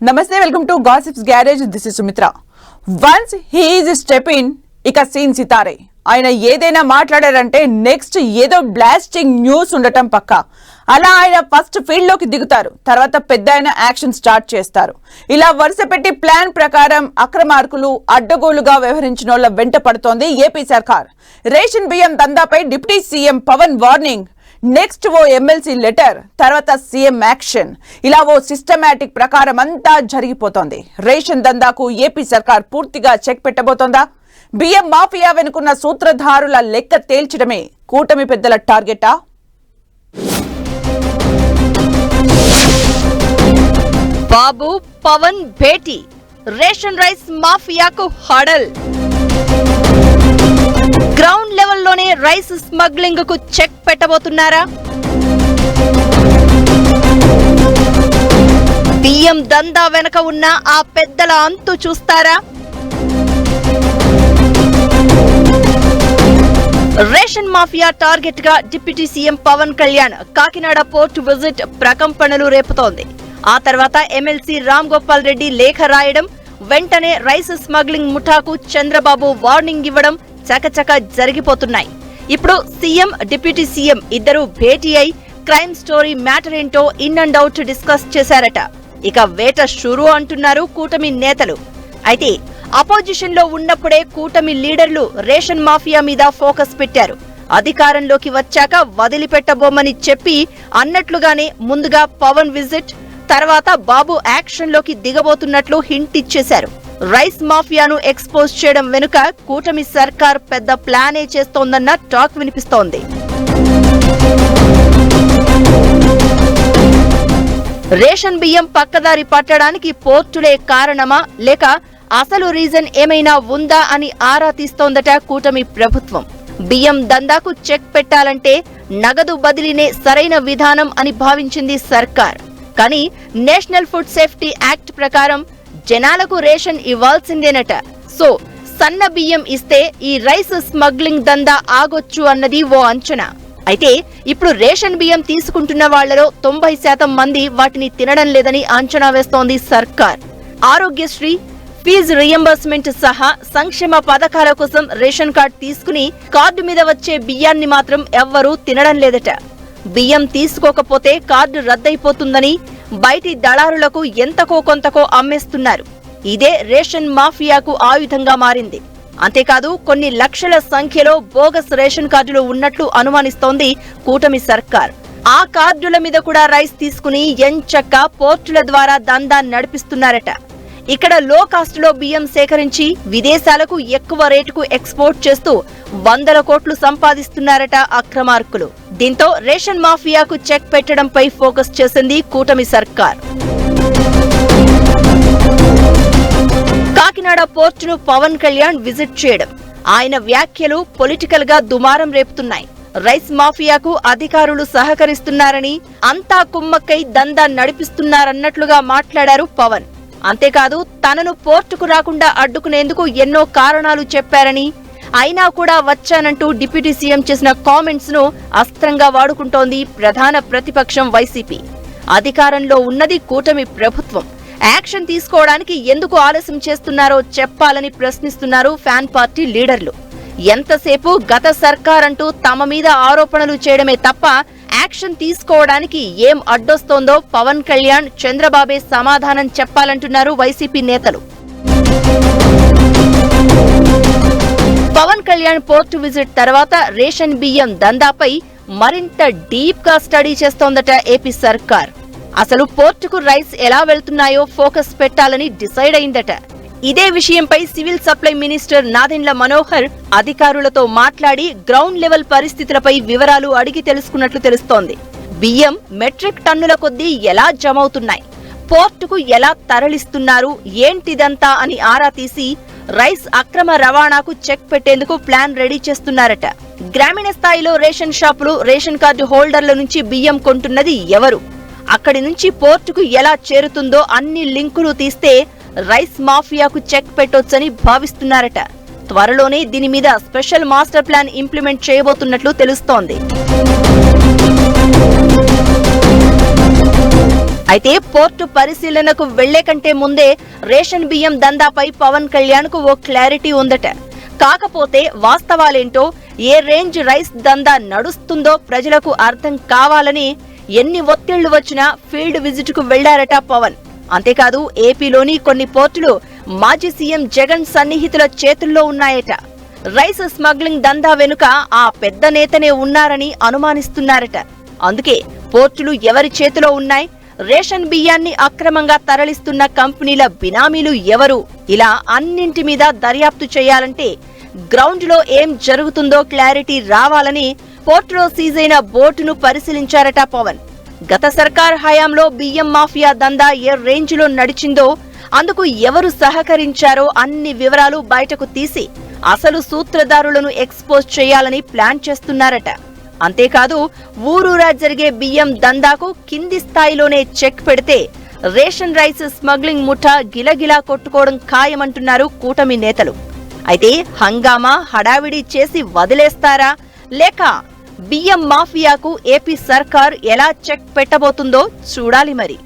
Namaste, welcome to Gossip's Garage. This is Sumitra. Once he is step in, ఇక scene Sitaare. ఆయన ఏదైనా మాట్లాడారంటే next ఏదో బ్లాస్టింగ్ న్యూస్ ఉండటం పక్కా. అలా ఆయన ఫస్ట్ ఫీల్డ్ లోకి దిగుతారు, తర్వాత పెద్ద యాక్షన్ స్టార్ట్ చేస్తారు. ఇలా వరుస పెట్టి ప్లాన్ ప్రకారం అక్రమార్కులు అడ్డగోలుగా వ్యవహరించిన వెంట పడుతోంది ఏపీ సర్కార్. రేషన్ బియ్యం దందాపై deputy CM Pawan warning, next ఓ ఎమ్మెల్సీ లెటర్, తర్వాత సీఎం యాక్షన్. ఇలా ఓ సిస్టమాటిక్ ప్రకారం అంతా జరిగిపోతోంది. రేషన్ దందాకు ఏపీ సర్కార్ పూర్తిగా చెక్ పెట్టబోతోందా? బియ్యం మాఫియా వెనుకున్న సూత్రధారుల లెక్క తేల్చడమే కూటమి పెద్దల టార్గెటా? బాబు పవన్ భేటీ, రేషన్ రైస్ మాఫియాకు హడల్. గ్రౌండ్ లెవెల్లోనే రైస్ స్మగ్లింగ్ కు చెక్ పెట్టబోతున్నారా? బియ్యం దందా వెనక ఉన్న ఆ పెద్దల అంతు చూస్తారా? రేషన్ మాఫియా టార్గెట్ గా deputy CM Pawan Kalyan Kakinada port visit ప్రకంపనలు రేపుతోంది. ఆ తర్వాత ఎమ్మెల్సీ రామ్ గోపాల్ రెడ్డి లేఖ రాయడం, వెంటనే రైస్ స్మగ్లింగ్ ముఠాకు చంద్రబాబు వార్నింగ్ ఇవ్వడం చకచక జరిగిపోతున్నాయి. ఇప్పుడు సీఎం డిప్యూటీ సీఎం ఇద్దరు భేటీ అయి క్రైమ్ స్టోరీ మ్యాటర్ ఏంటో ఇన్ అండ్ అవుట్ డిస్కస్ చేశారట. ఇక వేట షురూ అంటున్నారు కూటమి నేతలు. అయితే అపోజిషన్ లో ఉన్నప్పుడే కూటమి లీడర్లు రేషన్ మాఫియా మీద ఫోకస్ పెట్టారు. అధికారంలోకి వచ్చాక వదిలిపెట్టబోమని చెప్పి అన్నట్లుగానే ముందుగా పవన్ విజిట్, తర్వాత బాబు యాక్షన్ లోకి దిగబోతున్నట్లు హింట్ ఇచ్చేశారు. రైస్ మాఫియాను ఎక్స్పోజ్ చేయడం వెనుక కూటమి సర్కార్ పెద్ద ప్లానే చేస్తోందన్న టాక్ వినిపిస్తోంది. రేషన్ బియ్యం పక్కదారి పట్టడానికి పోర్టులే కారణమా, లేక అసలు రీజన్ ఏమైనా ఉందా అని ఆరా తీస్తోందట కూటమి ప్రభుత్వం. బియ్యం దందాకు చెక్ పెట్టాలంటే నగదు బదిలీనే సరైన విధానం అని భావించింది సర్కార్. కానీ నేషనల్ ఫుడ్ సేఫ్టీ యాక్ట్ ప్రకారం జనాలకు రేషన్ ఇవ్వాల్సిందేనట. సో సన్న బియ్యం ఇస్తే ఈ రైస్ స్మగ్లింగ్ దందా ఆగొచ్చు అన్నది ఓ అంచనా. అయితే ఇప్పుడు రేషన్ బియ్యం తీసుకుంటున్న వాళ్లలో 90% మంది వాటిని తినడం లేదని అంచనా వేస్తోంది సర్కార్. ఆరోగ్యశ్రీ, ఫీజు రియంబర్స్మెంట్ సహా సంక్షేమ పథకాల కోసం రేషన్ కార్డు తీసుకుని కార్డు మీద వచ్చే బియ్యాన్ని మాత్రం ఎవ్వరూ తినడం లేదట. బియ్యం తీసుకోకపోతే కార్డు రద్దయిపోతుందని బయటి దళారులకు ఎంతకో కొంతకో అమ్మేస్తున్నారు. ఇదే రేషన్ మాఫియాకు ఆయుధంగా మారింది. అంతేకాదు కొన్ని లక్షల సంఖ్యలో బోగస్ రేషన్ కార్డులు ఉన్నట్లు అనుమానిస్తోంది కూటమి సర్కార్. ఆ కార్డుల మీద కూడా రైస్ తీసుకుని ఎంచక్కా పోర్టుల ద్వారా దందా నడిపిస్తున్నారట. ఇక్కడ లో కాస్ట్ లో బియ్యం సేకరించి విదేశాలకు ఎక్కువ రేటుకు ఎక్స్పోర్ట్ చేస్తూ 100 కోట్లు సంపాదిస్తున్నారట అక్రమార్కులు. దీంతో రేషన్ మాఫియాకు చెక్ పెట్టడంపై ఫోకస్ చేసింది కూటమి సర్కార్. కాకినాడ పోర్టును పవన్ కళ్యాణ్ విజిట్ చేయడం, ఆయన వ్యాఖ్యలు పొలిటికల్ గా దుమారం రేపుతున్నాయి. రైస్ మాఫియాకు అధికారులు సహకరిస్తున్నారని, అంతా కుమ్మక్కై దందా నడిపిస్తున్నారన్నట్లుగా మాట్లాడారు పవన్. అంతేకాదు తనను పోర్టుకు రాకుండా అడ్డుకునేందుకు ఎన్నో కారణాలు చెప్పారని, అయినా కూడా వచ్చానంటూ డిప్యూటీ సీఎం చేసిన కామెంట్స్ ను అస్త్రంగా వాడుకుంటోంది ప్రధాన ప్రతిపక్షం వైసీపీ. అధికారంలో ఉన్నది కూటమి ప్రభుత్వం. యాక్షన్ తీసుకోవడానికి ఎందుకు ఆలస్యం చేస్తున్నారో చెప్పాలని ప్రశ్నిస్తున్నారు ఫ్యాన్ పార్టీ లీడర్లు. ఎంతసేపు గత సర్కార్ అంటూ తమ మీద ఆరోపణలు చేయడమే తప్ప యాక్షన్ తీసుకోవడానికి ఏం అడ్డొస్తోందో పవన్ కళ్యాణ్, చంద్రబాబే సమాధానం చెప్పాలంటున్నారు వైసీపీ నేతలు. పవన్ కళ్యాణ్ పోర్టు విజిట్ తర్వాత రేషన్ బియ్యం దందాపై మరింత డీప్ గా స్టడీ చేస్తోందట ఏపీ సర్కార్. అసలు పోర్టుకు రైస్ ఎలా వెళ్తున్నాయో ఫోకస్ పెట్టాలని డిసైడ్ అయిందట. ఇదే విషయంపై civil supply minister Nadendla Manohar అధికారులతో మాట్లాడి గ్రౌండ్ లెవెల్ పరిస్థితులపై వివరాలు అడిగి తెలుసుకున్నట్లు తెలుస్తోంది. బియ్యం మెట్రిక్ టన్నుల కొద్దీ ఎలా జమవుతున్నాయి, పోర్టుకు ఎలా తరలిస్తున్నారు, ఏంటిదంతా అని ఆరా తీసి రైస్ అక్రమ రవాణాకు చెక్ పెట్టేందుకు ప్లాన్ రెడీ చేస్తున్నారట. గ్రామీణ స్థాయిలో రేషన్ షాపులు, రేషన్ కార్డు హోల్డర్ల నుంచి బియ్యం కొంటున్నది ఎవరు, అక్కడి నుంచి పోర్టుకు ఎలా చేరుతుందో అన్ని లింకులు తీస్తే రైస్ మాఫియాకు చెక్ పెట్టొచ్చని భావిస్తున్నారట. త్వరలోనే దీని మీద స్పెషల్ మాస్టర్ ప్లాన్ ఇంప్లిమెంట్ చేయబోతున్నట్లు తెలుస్తోంది. అయితే పోర్టు పరిశీలనకు వెళ్లే కంటే ముందే రేషన్ బియ్యం దందాపై పవన్ కళ్యాణ్ కు ఓ క్లారిటీ ఉందట. కాకపోతే వాస్తవాలేంటో, ఏ రేంజ్ రైస్ దందా నడుస్తుందో ప్రజలకు అర్థం కావాలని ఎన్ని ఒత్తిళ్లు వచ్చినా ఫీల్డ్ విజిట్ కు వెళ్లారట పవన్. అంతేకాదు, ఏపీలోని కొన్ని పోర్టులు మాజీ సీఎం జగన్ సన్నిహితుల చేతుల్లో ఉన్నాయట. రైస్ స్మగ్లింగ్ దందా వెనుక ఆ పెద్ద నేతనే ఉన్నారని అనుమానిస్తున్నారట. అందుకే పోర్టులు ఎవరి చేతిలో ఉన్నాయి, రేషన్ బియ్యాన్ని అక్రమంగా తరలిస్తున్న కంపెనీల బినామీలు ఎవరు, ఇలా అన్నింటి మీద దర్యాప్తు చేయాలంటే గ్రౌండ్ లో ఏం జరుగుతుందో క్లారిటీ రావాలని పోర్టులో సీజైన బోటును పరిశీలించారట పవన్. గత సర్కార్ హయాంలో బియ్యం మాఫియా దందా ఏ రేంజ్ లో నడిచిందో, అందుకు ఎవరు సహకరించారో అన్ని వివరాలు బయటకు తీసి అసలు సూత్రధారులను ఎక్స్పోజ్ చేయాలని ప్లాన్ చేస్తున్నారట. అంతేకాదు, ఊరూరా జరిగే బియ్యం దందాకు కింది స్థాయిలోనే చెక్ పెడితే రేషన్ రైస్ స్మగ్లింగ్ ముఠా గిలగిలా కొట్టుకోవడం ఖాయమంటున్నారు కూటమి నేతలు. అయితే హంగామా హడావిడి చేసి వదిలేస్తారా, లేక బియ్యం మాఫియాకు ఏపీ సర్కార్ ఎలా చెక్ పెట్టబోతుందో చూడాలి మరి.